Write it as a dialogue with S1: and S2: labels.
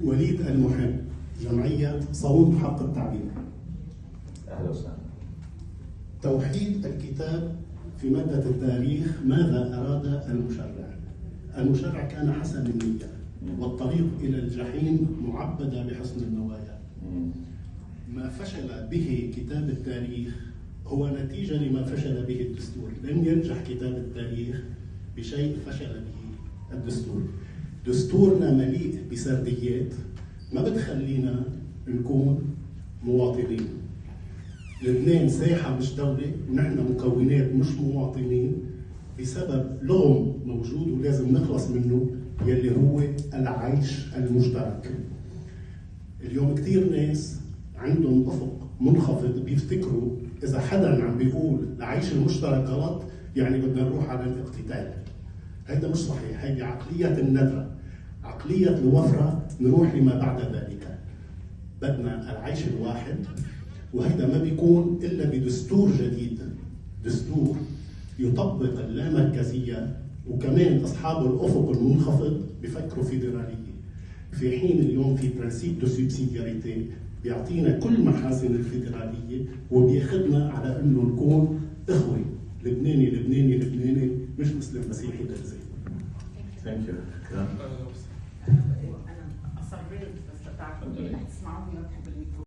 S1: وليد المحب، جمعية صوت حق التعبير.
S2: أهلا وسهلا.
S1: توحيد الكتاب في مادة التاريخ. ماذا أراد المشرع؟ المشرع كان حسن النية، والطريق إلى الجحيم معبدة بحسن النوايا. ما فشل به كتاب التاريخ هو نتيجة لما فشل به الدستور. لم ينجح كتاب التاريخ بشيء فشل به الدستور. دستورنا مليء بسرديات ما بتخلينا نكون مواطنين. لبنان ساحة مش دولة، ونحن مكونات مش مواطنين بسبب لغم موجود ولازم نخلص منه، يلي هو العيش المشترك. اليوم كثير ناس عندهم أفق منخفض، بيفتكروا إذا حدا عم بيقول العيش المشترك غلط يعني بدنا نروح على الاقتتال. هيدا مش صحيح، هيدي عقلية الندرة، عقلية الوفرة، نروح لما بعد ذلك. بدنا العيش الواحد، وهيدا ما بيكون إلا بدستور جديد، دستور يطبق اللامركزية، وكمان أصحاب الأفق المنخفض بفكروا فيدرالية، في حين اليوم في برنسيب دو سبسيدياريتي بيعطينا كل محاسن الفيدرالية وبياخدنا على إنه نكون إخوة، لبناني لبناني لبناني، مش مسلم مسيحي درزي.
S2: ثانك يو.
S3: انا اصريت بس بتعرفوا ليه رح تسمعوني ما بحب الميكروفون.